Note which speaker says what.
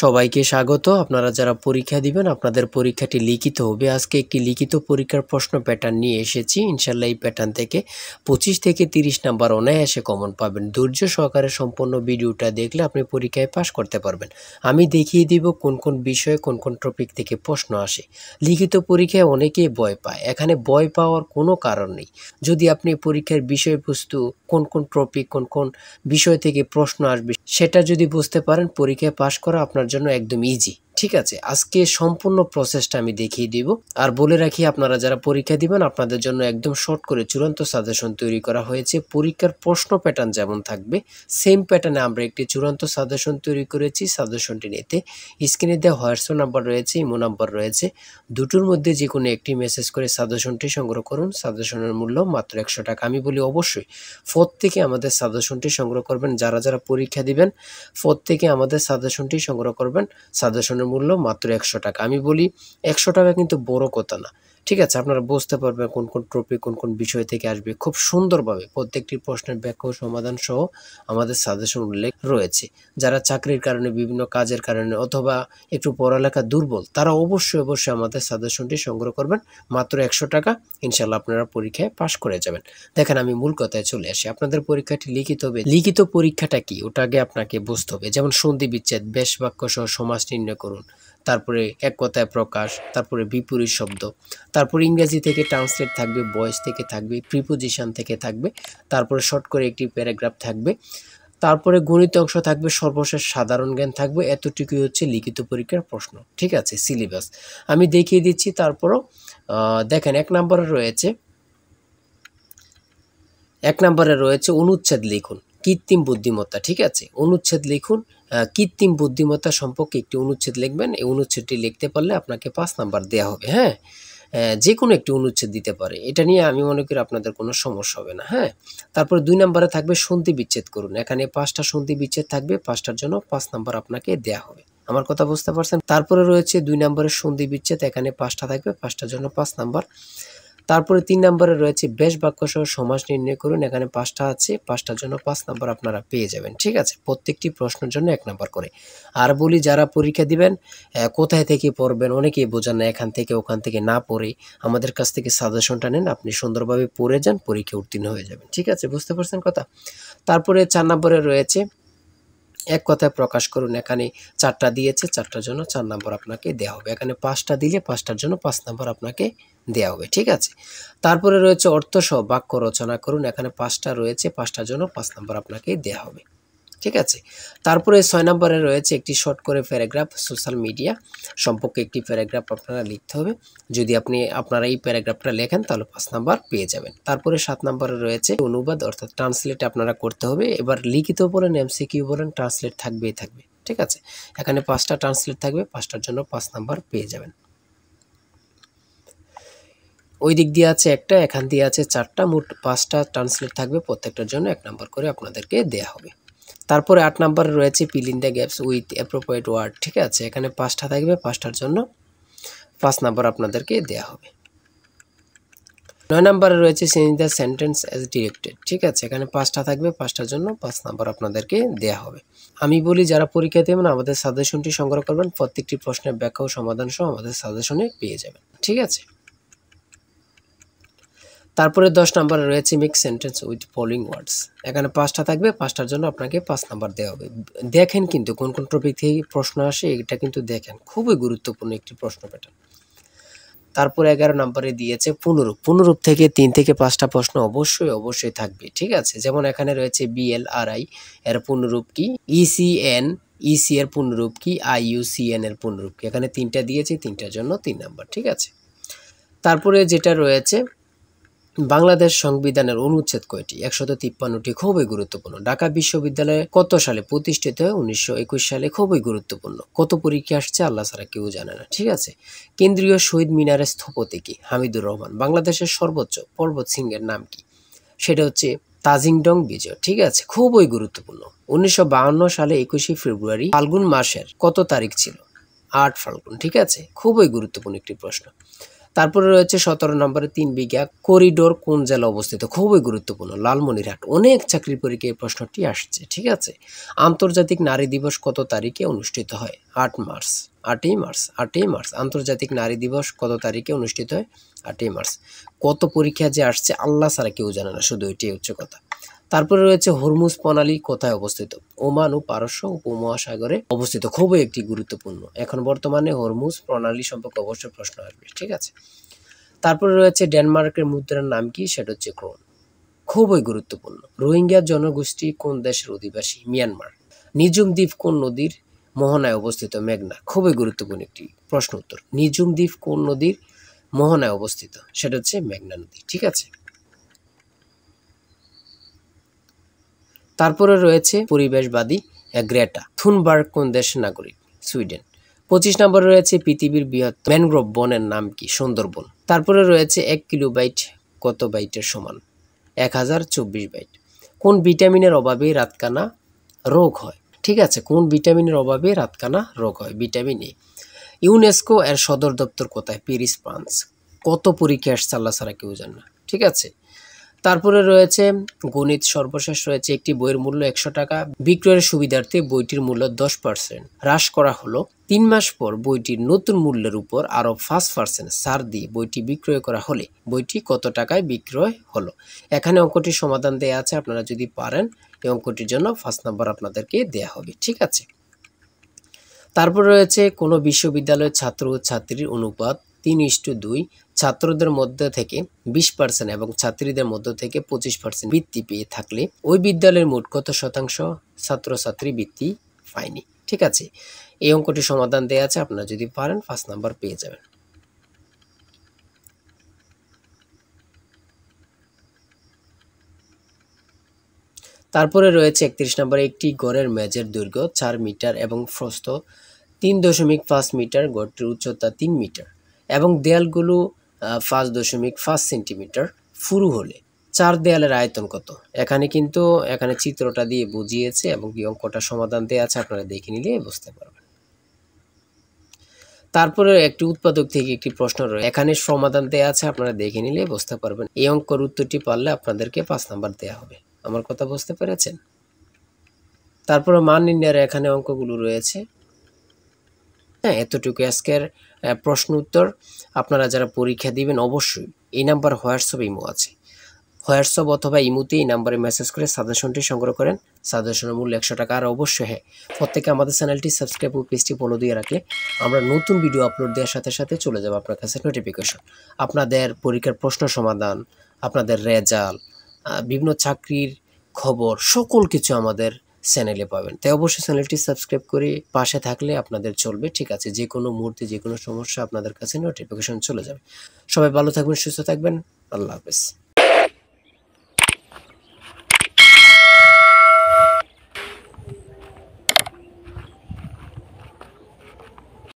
Speaker 1: সবাইকে স্বাগত। আপনারা যারা পরীক্ষা দিবেন আপনাদের পরীক্ষাটি লিখিত হবে। আজকে একটি লিখিত পরীক্ষার প্রশ্ন প্যাটার্ন নিয়ে এসেছি। ইনশাল্লাহ এই প্যাটার্ন থেকে 25 থেকে 30 নাম্বার অনায়াসে কমন পাবেন। ধৈর্য সহকারে সম্পূর্ণ ভিডিওটা দেখলে আপনি পরীক্ষায় পাস করতে পারবেন। আমি দেখিয়ে দিব কোন কোন বিষয়ে কোন কোন টপিক থেকে প্রশ্ন আসে। লিখিত পরীক্ষায় অনেকেই ভয় পায়, এখানে ভয় পাওয়ার কোনো কারণ নেই। যদি আপনি পরীক্ষার বিষয়বস্তু কোন কোন টপিক কোন কোন বিষয় থেকে প্রশ্ন আসবে সেটা যদি বুঝতে পারেন, পরীক্ষায় পাস করা আপনার জন্য একদম ইজি। ঠিক আছে, আজকে সম্পূর্ণ প্রসেসটা আমি দেখিয়ে দিব। আর বলে রাখি, আপনারা যারা পরীক্ষা দিবেন আপনাদের জন্য একদম শর্ট করে চূড়ান্ত সাজেশন তৈরি করা হয়েছে। পরীক্ষার প্রশ্ন প্যাটার্ন যেমন থাকবে সেম প্যাটার্নে আমরা একটি চূড়ান্ত সাজেশন তৈরি করেছি। সাজেশনটি নিতে স্ক্রিনে দেওয়া হোয়াটসঅ্যাপ নাম্বার রয়েছে, ইমো নাম্বার রয়েছে, দুটোর মধ্যে যে কোনো একটি মেসেজ করে সাজেশনটি সংগ্রহ করুন। সাজেশনের মূল্য মাত্র 100 টাকা। আমি বলি অবশ্যই প্রত্যেকে আমাদের সাজেশনটি সংগ্রহ করবেন। যারা যারা পরীক্ষা দিবেন প্রত্যেকে আমাদের সাজেশনটি সংগ্রহ করবেন। সাজেশনের মূল্য মাত্র 100 টাকা। আমি বলি 100 টাকা কিন্তু বড় কথা না। ঠিক আছে, আপনারা বুঝতে পারবেন কোন কোন টপিক কোন কোন বিষয় থেকে আসবে। খুব সুন্দরভাবে প্রত্যেকটি প্রশ্নের ব্যাখ্যা ও সমাধান সহ আমাদের সাজেশন উল্লেখ রয়েছে। যারা চাকরির কারণে, বিভিন্ন কাজের কারণে অথবা একটু পড়ালেখা দুর্বল, তারা অবশ্যই আমাদের সাজেশনটি সংগ্রহ করবেন। মাত্র 100 টাকা। ইনশাল্লাহ আপনারা পরীক্ষায় পাশ করে যাবেন। দেখেন, আমি মূল কথায় চলে আসি। আপনাদের পরীক্ষাটি লিখিত হবে। লিখিত পরীক্ষাটা কি ওটা আগে আপনাকে বুঝতে হবে। যেমন সন্ধি বিচ্ছেদ, বেশ বাক্য সহ সমাস নির্ণয় করুন, তারপরে এক কথায় প্রকাশ, তারপরে বিপরীত শব্দ, তারপরে ইংরেজি থেকে ট্রান্সলেট থাকবে, ভয়েস থেকে থাকবে, প্রিপোজিশন থেকে থাকবে, তারপরে শর্ট করে একটি প্যারাগ্রাফ থাকবে, তারপরে গণিত অংশ থাকবে, সর্বশেষ সাধারণ জ্ঞান থাকবে। এতটুকুই হচ্ছে লিখিত পরীক্ষার প্রশ্ন। ঠিক আছে, সিলেবাস আমি দেখিয়ে দিচ্ছি। তারপরও দেখেন, এক নম্বরে রয়েছে অনুচ্ছেদ লিখুন, কৃত্রিম বুদ্ধিমত্তা। ঠিক আছে, অনুচ্ছেদ লিখুন, কৃত্রিম বুদ্ধিমত্তা সম্পর্কে একটি অনুচ্ছেদ লিখবেন। এই অনুচ্ছেদটি লিখতে পারলে আপনাকে 5 নাম্বার দেওয়া হবে। হ্যাঁ, যে কোনো একটি অনুচ্ছেদ দিতে পারে, এটা নিয়ে আমি মনে করি আপনাদের কোনো সমস্যা হবে না। হ্যাঁ, তারপরে 2 নম্বরে থাকবে সন্ধি বিচ্ছেদ করুন। এখানে 5টা সন্ধি বিচ্ছেদ থাকবে, 5টার জন্য 5 নাম্বার আপনাকে দেওয়া হবে। আমার কথা বুঝতে পারছেন? তারপরে রয়েছে 2 নম্বরের সন্ধি বিচ্ছেদ, এখানে 5টা থাকবে, 5টার জন্য 5 নাম্বার। তারপরে 3 নম্বরে রয়েছে বেশ বাক্য সহ সমাস নির্ণয় করুন। এখানে 5টা আছে, 5টার জন্য 5 নাম্বার আপনারা পেয়ে যাবেন। ঠিক আছে, প্রত্যেকটি প্রশ্নের জন্য 1 নাম্বার করে। আর বলি, যারা পরীক্ষা দিবেন কোথায় থেকে পড়বেন, অনেকেই বোঝেন না। এখান থেকে ওখান থেকে না পড়ে আমাদের কাছ থেকে সাজেশনটা নেন, আপনি সুন্দরভাবে পড়ে যান, পরীক্ষা উত্তীর্ণ হয়ে যাবেন। ঠিক আছে, বুঝতে পারছেন কথা? তারপরে 4 নম্বরে রয়েছে এক কথায় প্রকাশ করুন। এখানে 4টা দিয়েছে, 4টার জন্য 4 নাম্বার আপনাকে দেওয়া হবে। এখানে 5টা দিলে 5টার জন্য 5 নাম্বার আপনাকে দেওয়া হবে। ঠিক আছে, তারপরে রয়েছে অর্থসহ বাক্য রচনা করুন। এখানে 5টা রয়েছে, 5টার জন্য 5 নাম্বার আপনাকে দেওয়া হবে। ঠিক আছে, তারপরে 6 নম্বরে রয়েছে একটি শর্ট করে প্যারাগ্রাফ, সোশ্যাল মিডিয়া সম্পর্কে একটি প্যারাগ্রাফ আপনারা লিখতে হবে। যদি আপনারা এই প্যারাগ্রাফটা লেখেন তাহলে 5 নাম্বার পেয়ে যাবেন। তারপরে 7 নম্বরে রয়েছে অনুবাদ অর্থাৎ ট্রান্সলেট আপনারা করতে হবে। এবার লিখিত বলেন, এমসিকিউ বলেন, ট্রান্সলেট থাকবেই থাকবে। ঠিক আছে, এখানে 5টা ট্রান্সলেট থাকবে, 5টার জন্য 5 নাম্বার পেয়ে যাবেন। ওই দিক দিয়ে আছে একটা, এখান দিয়ে আছে 4টা, মোট 5টা ট্রান্সলেট থাকবে, প্রত্যেকটার জন্য 1 নাম্বার করে আপনাদেরকে দেয়া হবে। তারপরে 8 নম্বরে রয়েছে fill in the gaps with appropriate word. ঠিক আছে, এখানে 5টা থাকবে, 5টার জন্য 5 নাম্বার আপনাদেরকে দেয়া হবে। 9 নম্বরে রয়েছে change the sentence as directed. ঠিক আছে, এখানে 5টা থাকবে, 5টার জন্য 5 নাম্বার আপনাদেরকে দেয়া হবে। আমি বলি, যারা পরীক্ষা দেবেন আমাদের সাজেশনটি সংগ্রহ করবেন। প্রত্যেকটি প্রশ্নের ব্যাখ্যা ও সমাধান সহ আমাদের সাজেশনে পেয়ে যাবেন। ঠিক আছে, তারপরে 10 নম্বরে রয়েছে মেক সেন্টেন্স উইথ ফলোইং ওয়ার্ডস। এখানে 5টা থাকবে, 5টার জন্য আপনাকে 5 নাম্বার দেওয়া হবে। দেখেন কিন্তু কোন কোন টপিক থেকে প্রশ্ন আসে, এটা কিন্তু দেখেন, খুবই গুরুত্বপূর্ণ একটি প্রশ্ন প্যাটার্ন। তারপরে 11 নম্বরে দিয়েছে পুনরূপ। পুনরূপ থেকে 3 থেকে 5টা প্রশ্ন অবশ্যই থাকবে। ঠিক আছে, যেমন এখানে রয়েছে BLRI এর পুনরূপ কি, ECN EC এর পুনরূপ কি, IUCN এর পুনরূপ কি। এখানে 3টা দিয়েছে, 3টার জন্য 3 নাম্বার। ঠিক আছে, তারপরে যেটা রয়েছে বাংলাদেশ সংবিধানের অনুচ্ছেদ কয়টি, 153টি। খুবই গুরুত্বপূর্ণ। ঢাকা বিশ্ববিদ্যালয় কত সালে প্রতিষ্ঠিত হয়, 1921 সালে। খুবই গুরুত্বপূর্ণ। কত পরীক্ষা আসছে আল্লাহ ছাড়া কেউ জানে না। ঠিক আছে, কেন্দ্রীয় শহীদ মিনারের স্থপতি কি, হামিদুর রহমান। বাংলাদেশের সর্বোচ্চ পর্বত শৃঙ্গের নাম কি, সেটা হচ্ছে তাজিংডং বিজয়। ঠিক আছে, খুবই গুরুত্বপূর্ণ। 1952 সালে 21শে ফেব্রুয়ারি ফাল্গুন মাসের কত তারিখ ছিল, 8 ফাল্গুন। ঠিক আছে, খুবই গুরুত্বপূর্ণ একটি প্রশ্ন। তারপরে রয়েছে 17 নম্বরে 3 বিঘা করিডোর কোন জেলা অবস্থিত? খুবই গুরুত্বপূর্ণ, লালমনিরহাট। অনেক চাকরি পরীক্ষায় এই প্রশ্নটি আসছে, ঠিক আছে। আন্তর্জাতিক নারী দিবস কত তারিখে অনুষ্ঠিত হয়? 8 মার্চ। 8ই মার্চ। আন্তর্জাতিক নারী দিবস কত তারিখে অনুষ্ঠিত হয়? 8ই মার্চ। কত পরীক্ষা যে আসছে আল্লাহ ছাড়া কেউ জানে না, শুধু এটাই হচ্ছে কথা। তারপরে রয়েছে হরমুজ প্রণালী কোথায় অবস্থিত? ওমান ও পারস্য উপমহাসাগরে অবস্থিত। খুবই একটি গুরুত্বপূর্ণ। এখন বর্তমানে হরমুজ প্রণালী সম্পর্কে অবশ্যই প্রশ্ন আসবে, ঠিক আছে। তারপরে রয়েছে ডেনমার্কের মুদ্রার নাম কি? সেটা হচ্ছে ক্রোন। খুবই গুরুত্বপূর্ণ। রোহিঙ্গা জনগোষ্ঠী কোন দেশের অধিবাসী? মিয়ানমার। নিঝুম দ্বীপ কোন নদীর মোহনায় অবস্থিত? মেঘনা। খুবই গুরুত্বপূর্ণ একটি প্রশ্ন উত্তর। নিঝুম দ্বীপ কোন নদীর মোহনায় অবস্থিত? সেটা হচ্ছে মেঘনা নদী, ঠিক আছে। তারপরে রয়েছে পরিবেশবাদী গ্রেটা থুনবার্গ কোন দেশের নাগরিক? সুইডেন। 25 নম্বরে রয়েছে পৃথিবীর বৃহৎ ম্যানগ্রোভ বনের নাম কি? সুন্দরবন। তারপরে রয়েছে 1 কিলোবাইট কত বাইটের সমান? 1024 বাইট। কোন ভিটামিনের অভাবে রাতকানা রোগ হয়? ঠিক আছে, কোন ভিটামিনের অভাবে রাতকানা রোগ হয়? Vitamin A. ইউনেস্কো এর সদর দপ্তর কোথায়? Paris, France. কত পরীক্ষা আসছে আল্লাহ ছাড়া কেউ জানে না, ঠিক আছে। তারপরে রয়েছে গণিত। সর্বশেষ রয়েছে একটি বইয়ের মূল্য 100 টাকা বিক্রয়ের সুবিধার্থে বইটির মূল্য 10% হ্রাস করা হলো। 3 মাস পর বইটির নতুন মূল্যের উপর আরও 5% ছাড় দিয়ে বইটি বিক্রয় করা হলে বইটি কত টাকায় বিক্রয় হলো? এখানে অঙ্কটির সমাধান দেয়া আছে, আপনারা যদি পারেন এই অঙ্কটির জন্য 5 নাম্বার আপনাদেরকে দেয়া হবে, ঠিক আছে। তারপর রয়েছে কোনো বিশ্ববিদ্যালয়ের ছাত্র ও ছাত্রীর অনুপাত 3:2, ছাত্রদের মধ্যে থেকে 20% এবং ছাত্রীদের মধ্য থেকে 25% বৃত্তি পেয়ে থাকলে ওই বিদ্যালয়ের মোট কত শতাংশ ছাত্রছাত্রী বৃত্তি পায়নি? ঠিক আছে, এই অঙ্কটির সমাধান দেওয়া আছে, আপনারা যদি পারেন 5 নাম্বার পেয়ে যাবেন। তারপরে রয়েছে 31 নম্বরে একটি গড়ের মেঝের দৈর্ঘ্য 4 মিটার এবং প্রস্থ 3.5 মিটার, গড়টির উচ্চতা 3 মিটার এবং দেয়ালগুলো 5.5 সেন্টিমিটার পুরু হলে 4 দেয়ালের আয়তন কত? এখানে চিত্রটা দিয়ে বুঝিয়েছে এবং কি অঙ্কটা সমাধান দেওয়া আছে, আপনারা দেখে নিলে বুঝতে পারবেন। তারপরে একটি উৎপাদক থেকে একটি প্রশ্ন রয়েছে, এখানে সমাধান দেওয়া আছে, আপনারা দেখে নিলে বুঝতে পারবেন। এই অঙ্কের উত্তরটি পারলে আপনাদেরকে 5 নাম্বার দেওয়া হবে। আমার কথা বুঝতে পেরেছেন? তারপরে মান নির্ণয়ের এখানে অঙ্কগুলো রয়েছে। হ্যাঁ, এতটুকু আজকের প্রশ্ন উত্তর। আপনারা যারা পরীক্ষা দিবেন অবশ্যই এই নাম্বার হোয়াটসঅ্যাপ ইমো আছে, হোয়াটসঅ্যাপ অথবা ইমোতে এই নাম্বারে মেসেজ করে সাজেশনটি সংগ্রহ করেন। সাজেশনের মূল্য 100 টাকা। আর অবশ্যই হ্যাঁ, প্রত্যেকে আমাদের চ্যানেলটি সাবস্ক্রাইব ও পেজটি ফলো দিয়ে রাখলে আমরা নতুন ভিডিও আপলোড দেওয়ার সাথে সাথে চলে যাবে আপনার কাছে নোটিফিকেশন। আপনাদের পরীক্ষার প্রশ্ন সমাধান, আপনাদের রেজাল্ট, বিভিন্ন চাকরির খবর, সকল কিছু আমাদের চ্যানেলে পাবেন। তাই অবশ্যই চ্যানেলটি সাবস্ক্রাইব করে পাশে থাকলে আপনাদের চলবে, ঠিক আছে। যে কোনো মুহূর্তে যে কোনো সমস্যা আপনাদের কাছে নোটিফিকেশন চলে যাবে। সবাই ভালো থাকবেন, সুস্থ থাকবেন। আল্লাহ হাফেজ।